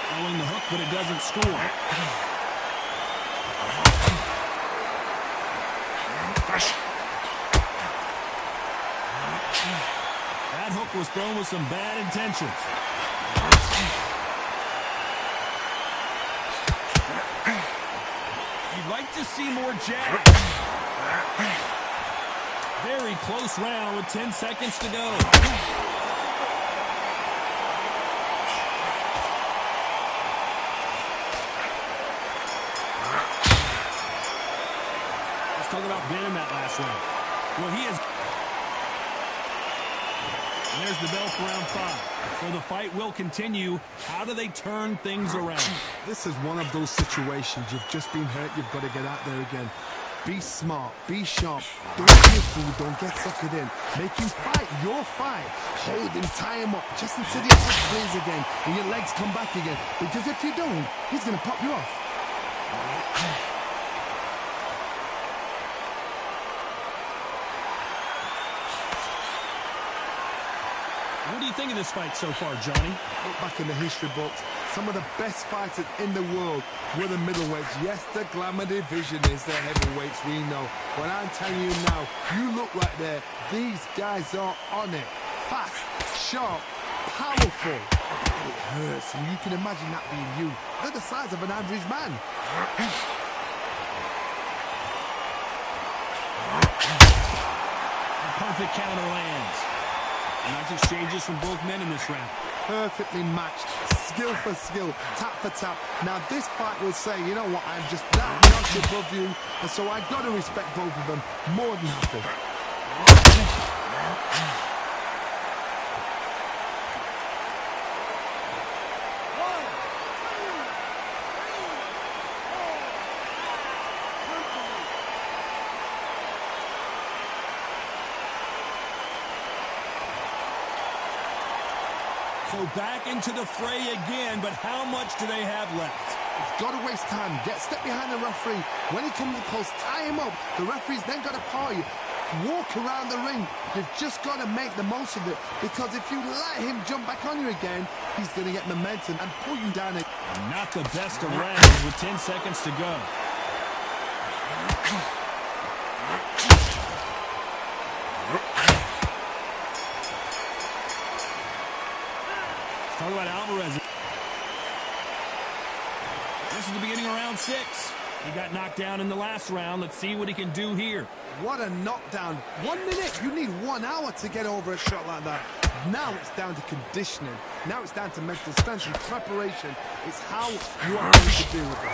Throwing the hook, but it doesn't score. That hook was thrown with some bad intentions. You'd like to see more jabs. Very close round with 10 seconds to go. Let's talk about Ben in that last round. Well, he is... And there's the bell for round 5. So the fight will continue. How do they turn things around? This is one of those situations. You've just been hurt. You've got to get out there again. Be smart. Be sharp. Don't be a fool. Don't get suckered in. Make him fight your fight. Hold him. Tie him up just until the attack plays again and your legs come back again. Because if you don't, he's going to pop you off. What do you think of this fight so far, Johnny? Look back in the history books. Some of the best fighters in the world were the middleweights. Yes, the glamour division is the heavyweights, we know. But I'm telling you now, you look right there. These guys are on it. Fast, sharp, powerful. It hurts, and you can imagine that being you. They're the size of an average man. A perfect counter lands. Nice exchanges from both men in this round. Perfectly matched, skill for skill, tap for tap. Now this fight will say, you know what, I'm just that notch above you, and so I got to respect both of them more than happy. So back into the fray again, but how much do they have left? You've got to waste time. Step behind the referee. When he comes to post, tie him up. The referee's then got to paw you. Walk around the ring. You've just got to make the most of it. Because if you let him jump back on you again, he's going to get momentum and pull you down. Not the best of rounds with 10 seconds to go. Talk about Alvarez. This is the beginning of round 6. He got knocked down in the last round. Let's see what he can do here. What a knockdown. 1 minute. You need 1 hour to get over a shot like that. Now it's down to conditioning. Now it's down to mental strength and preparation. It's how you are going to deal with it.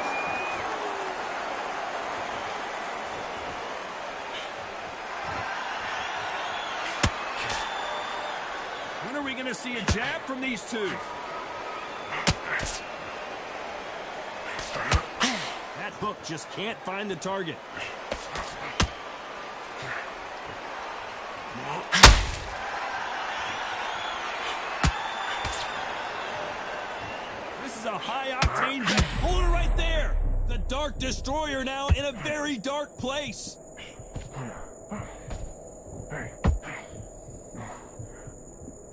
When are we going to see a jab from these two? That hook just can't find the target. This is a high-octane jab. Hold it right there. The Dark Destroyer now in a very dark place.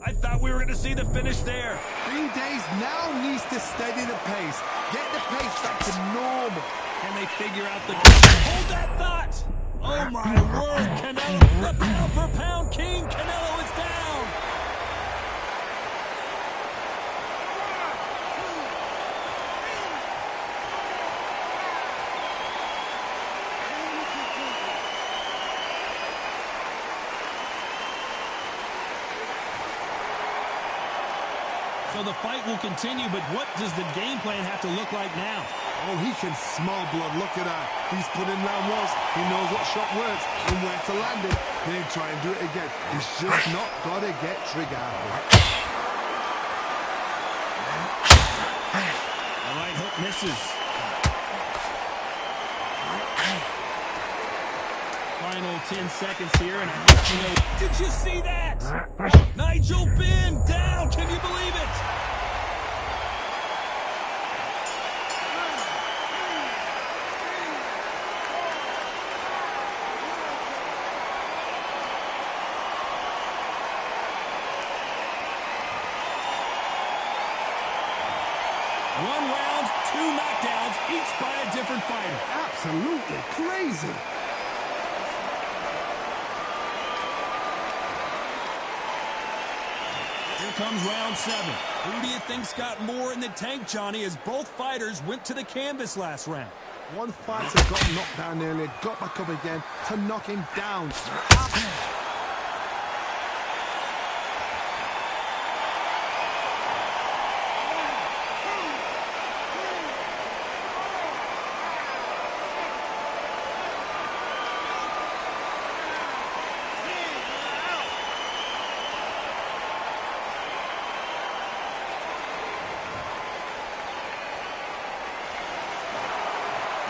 I thought we were going to see the finish there. 3 days now needs to steady the pace. Get the pace back to normal. Can they figure out the... Hold that thought! Oh, my word, Canelo, the pound-for-pound king, Canelo is down! So the fight will continue, but what does the game plan have to look like now? Oh, he can smell blood. Look at that. He's put in round once. He knows what shot works and where to land it. Then try and do it again. He's just not got to get trigger happy. The right hook misses. Final 10 seconds here, and I want to know, did you see that? Nigel Benn down. Can you believe it? 1 round, 2 knockdowns, each by a different fighter. Absolutely crazy. Here comes round 7. Who do you think's got more in the tank, Johnny, as both fighters went to the canvas last round? One fighter got knocked down earlier, got back up again to knock him down.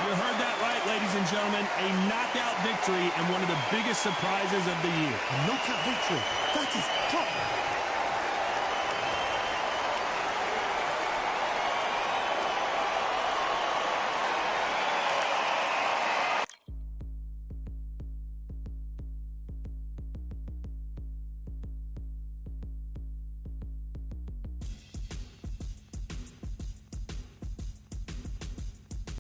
You heard that right, ladies and gentlemen. A knockout victory and one of the biggest surprises of the year. A knockout victory. That is top.